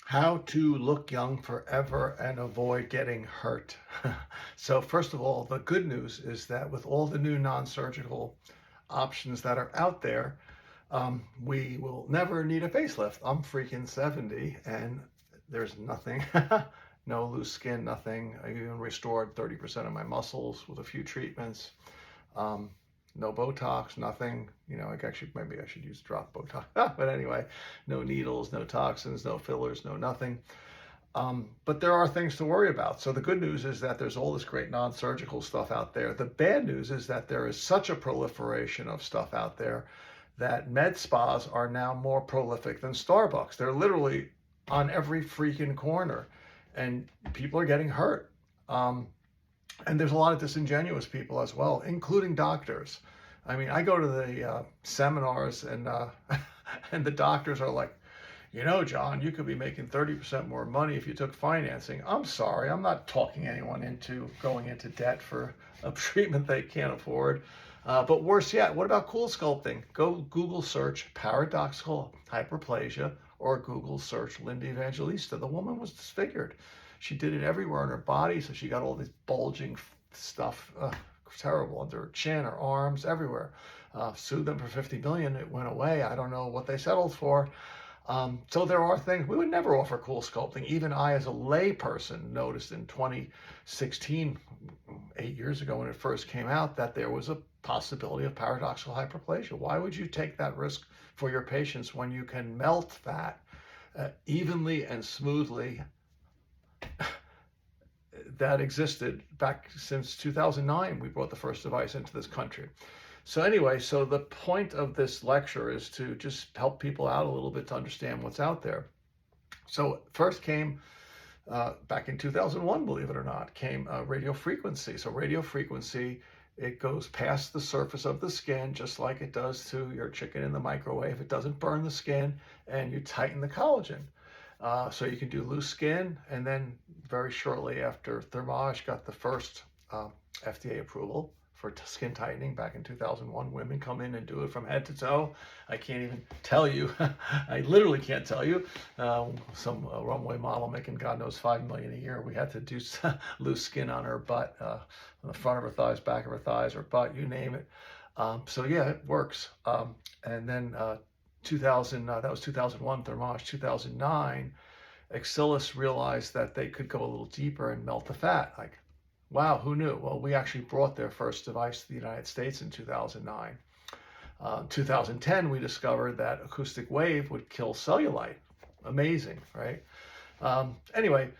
How to look young forever and avoid getting hurt. So, first of all, the good news is that with all the new non surgical options that are out there, we will never need a facelift. I'm freaking 70 and there's nothing, no loose skin, nothing. I even restored 30% of my muscles with a few treatments. Um, no Botox, nothing. Like actually, maybe I should use drop Botox. But anyway, no needles, no toxins, no fillers, no nothing. But there are things to worry about. So the good news is that there's all this great non-surgical stuff out there. The bad news is that there is such a proliferation of stuff out there that med spas are now more prolific than Starbucks. They're literally on every freaking corner, and people are getting hurt. And there's a lot of disingenuous people as well, including doctors. I mean, I go to the seminars and and the doctors are like, John, you could be making 30% more money if you took financing. I'm sorry, I'm not talking anyone into going into debt for a treatment they can't afford. But worse yet, what about cool sculpting? Go Google search paradoxical hyperplasia or Google search Linda Evangelista. The woman was disfigured. She did it everywhere in her body, so she got all this bulging stuff, terrible, under her chin, her arms, everywhere. Sued them for 50 million. It went away. I don't know what they settled for. So there are things we would never offer cool sculpting. Even I, as a lay person, noticed in 2016, 8 years ago when it first came out, that there was a possibility of paradoxical hyperplasia. Why would you take that risk for your patients when you can melt fat evenly and smoothly that existed back since 2009? We brought the first device into this country. So anyway, so the point of this lecture is to just help people out a little bit to understand what's out there. So first came, back in 2001, believe it or not, came radio frequency. So radio frequency, it goes past the surface of the skin, just like it does to your chicken in the microwave. It doesn't burn the skin, and you tighten the collagen. So you can do loose skin, and then very shortly after, Thermage got the first FDA approval for skin tightening back in 2001. Women come in and do it from head to toe. I can't even tell you. I literally can't tell you. Some runway model making God knows $5 million a year. We had to do loose skin on her butt, on the front of her thighs, back of her thighs, her butt, you name it. So yeah, it works. And then 2000, that was 2001, Thermage. 2009, Axillis realized that they could go a little deeper and melt the fat. Like, wow, who knew? Well, we actually brought their first device to the United States in 2009. 2010, we discovered that acoustic wave would kill cellulite. Amazing, right? Anyway,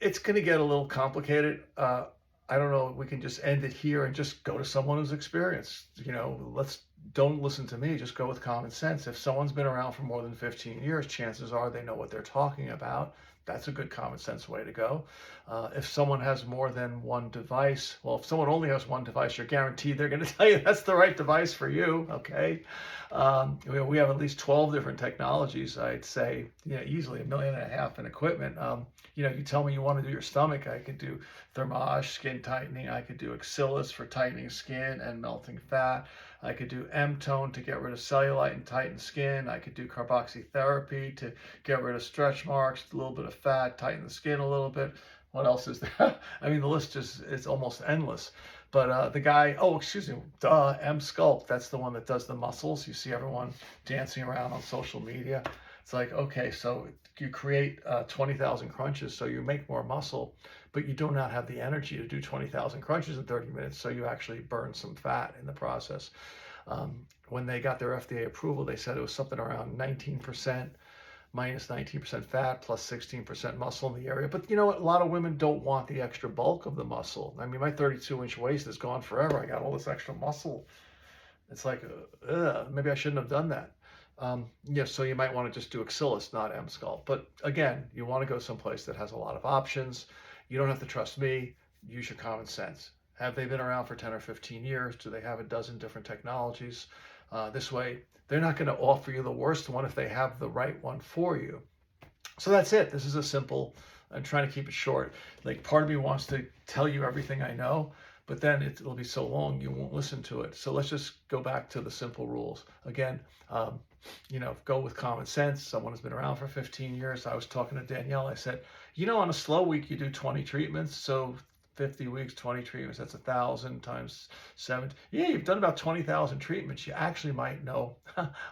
it's going to get a little complicated. I don't know, we can just end it here and just go to someone who's experienced. Don't listen to me, just go with common sense. If someone's been around for more than 15 years, chances are they know what they're talking about. That's a good common sense way to go. If someone has more than one device, well, if someone only has one device, you're guaranteed they're going to tell you that's the right device for you, okay? We have at least 12 different technologies, I'd say, easily 1.5 million in equipment. You tell me you want to do your stomach, I could do Thermage, skin tightening. I could do Axillis for tightening skin and melting fat. I could do M-tone to get rid of cellulite and tighten skin. I could do carboxytherapy to get rid of stretch marks, a little bit of fat, tighten the skin a little bit. What else is there? I mean, the list is almost endless. But the guy, M-Sculpt, that's the one that does the muscles. You see everyone dancing around on social media. It's like, okay, so you create 20,000 crunches, so you make more muscle, but you do not have the energy to do 20,000 crunches in 30 minutes, so you actually burn some fat in the process. When they got their FDA approval, they said it was something around 19%, minus 19% fat, plus 16% muscle in the area. But you know what? A lot of women don't want the extra bulk of the muscle. I mean, my 32-inch waist is gone forever. I got all this extra muscle. It's like, maybe I shouldn't have done that. So you might want to just do Axillis, not M-Sculpt. But again, you want to go someplace that has a lot of options. You don't have to trust me. Use your common sense. Have they been around for 10 or 15 years? Do they have a dozen different technologies? This way, they're not going to offer you the worst one if they have the right one for you. So that's it. This is a simple, I'm trying to keep it short. Like, part of me wants to tell you everything I know, but then it'll be so long you won't listen to it. So let's just go back to the simple rules. Again, go with common sense. Someone who's been around for 15 years. I was talking to Danielle. I said, on a slow week, you do 20 treatments. So 50 weeks, 20 treatments, that's 1,000 times 7. Yeah, you've done about 20,000 treatments. You actually might know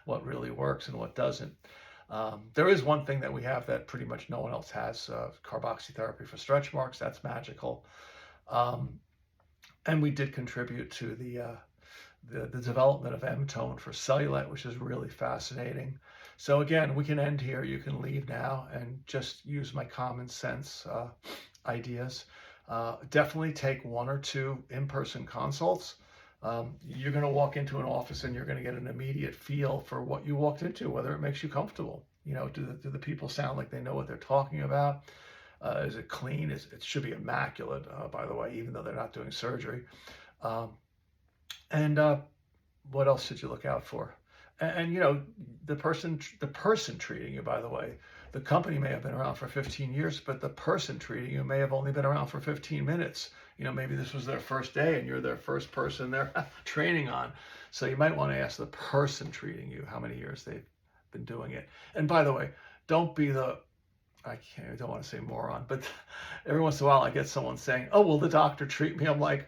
what really works and what doesn't. There is one thing that we have that pretty much no one else has, carboxytherapy for stretch marks. That's magical. And we did contribute to the development of M-tone for cellulite, which is really fascinating. So again, we can end here. You can leave now and just use my common sense ideas. Definitely take 1 or 2 in-person consults. You're going to walk into an office and you're going to get an immediate feel for what you walked into, whether it makes you comfortable. Do the people sound like they know what they're talking about? Is it clean? It should be immaculate, by the way, even though they're not doing surgery. And what else should you look out for? And the person treating you, by the way, the company may have been around for 15 years, but the person treating you may have only been around for 15 minutes. Maybe this was their first day and you're their first person they're training on. So you might want to ask the person treating you how many years they've been doing it. And by the way, don't be I don't want to say moron, but every once in a while I get someone saying, "Oh, will the doctor treat me?" I'm like,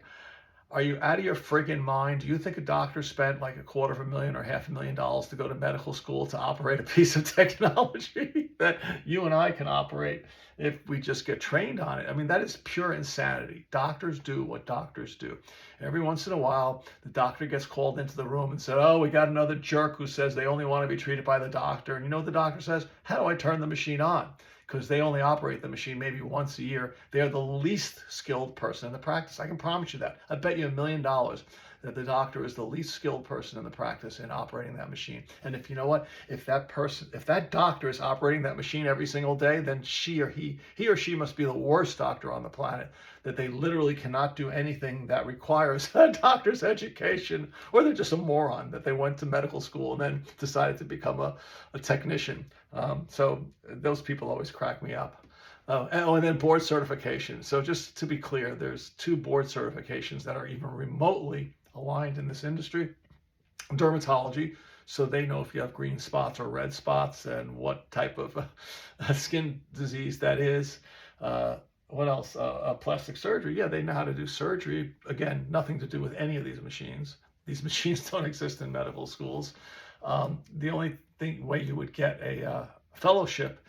are you out of your friggin' mind? Do you think a doctor spent like $250,000 or $500,000 to go to medical school to operate a piece of technology that you and I can operate if we just get trained on it? I mean, that is pure insanity. Doctors do what doctors do. Every once in a while, the doctor gets called into the room and said, "Oh, we got another jerk who says they only want to be treated by the doctor." And you know what the doctor says? "How do I turn the machine on?" Because they only operate the machine maybe once a year. They're the least skilled person in the practice. I can promise you that. I bet you $1 million that the doctor is the least skilled person in the practice in operating that machine. And if that doctor is operating that machine every single day, then he or she must be the worst doctor on the planet, that they literally cannot do anything that requires a doctor's education, or they're just a moron that they went to medical school and then decided to become a technician. So those people always crack me up. And then board certification. So just to be clear, there's 2 board certifications that are even remotely aligned in this industry. Dermatology, so they know if you have green spots or red spots and what type of skin disease that is. What else? Plastic surgery. Yeah, they know how to do surgery. Again, nothing to do with any of these machines. These machines don't exist in medical schools. The only way you would get a fellowship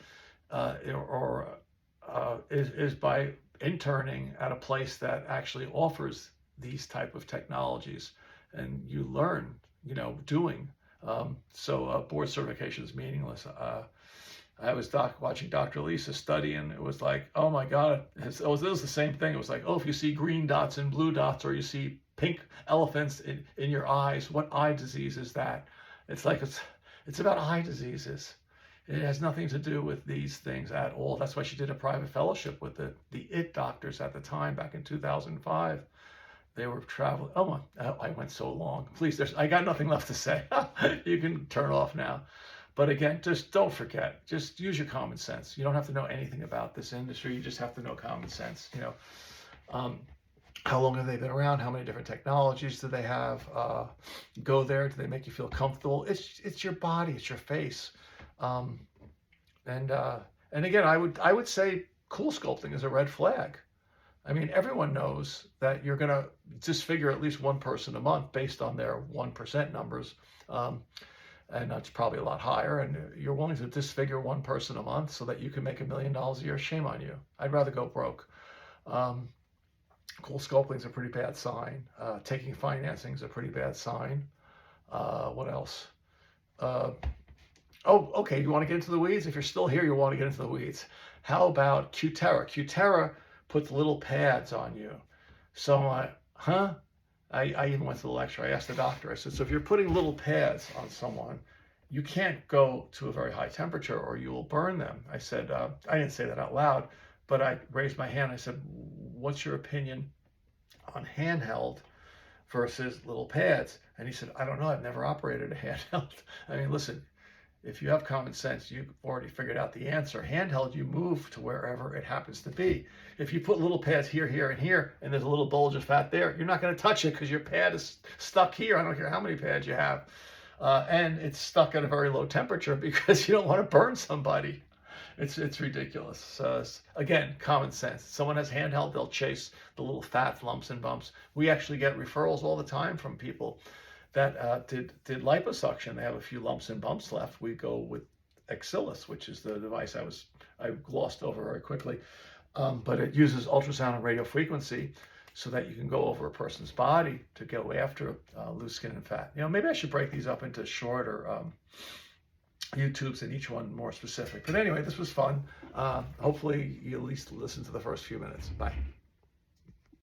is by interning at a place that actually offers these type of technologies, and you learn, doing. So board certification is meaningless. I was watching Dr. Lisa study, and it was like, oh my God, it was the same thing. It was like, oh, if you see green dots and blue dots, or you see pink elephants in your eyes, what eye disease is that? It's like it's about eye diseases. It has nothing to do with these things at all. That's why she did a private fellowship with the IT doctors at the time, back in 2005. They were traveling. Oh, I went so long. Please, I got nothing left to say. You can turn off now. But again, just don't forget. Just use your common sense. You don't have to know anything about this industry. You just have to know common sense. How long have they been around? How many different technologies do they have? Go there. Do they make you feel comfortable? It's your body. It's your face. And again, I would say cool sculpting is a red flag. I mean, everyone knows that you're going to disfigure at least one person a month based on their 1% numbers. And that's probably a lot higher. And you're willing to disfigure one person a month so that you can make $1 million a year. Shame on you. I'd rather go broke. Cool sculpting is a pretty bad sign. Taking financing is a pretty bad sign. What else? Oh, okay. You want to get into the weeds? If you're still here, you want to get into the weeds. How about Cutera? Cutera puts little pads on you. So I'm like, huh? I even went to the lecture. I asked the doctor, I said, so if you're putting little pads on someone, you can't go to a very high temperature or you will burn them. I said, I didn't say that out loud, but I raised my hand. I said, what's your opinion on handheld versus little pads? And he said, I don't know. I've never operated a handheld. I mean, listen, if you have common sense, you've already figured out the answer. Handheld, you move to wherever it happens to be. If you put little pads here, here, and here, and there's a little bulge of fat there, you're not going to touch it because your pad is stuck here. I don't care how many pads you have. And it's stuck at a very low temperature because you don't want to burn somebody. It's ridiculous. Again, common sense. Someone has handheld, they'll chase the little fat lumps and bumps. We actually get referrals all the time from people that did liposuction. They have a few lumps and bumps left. We go with Axillus, which is the device I glossed over very quickly. But it uses ultrasound and radio frequency so that you can go over a person's body to go after loose skin and fat. Maybe I should break these up into shorter YouTubes and each one more specific. But anyway, this was fun. Hopefully you at least listen to the first few minutes. Bye.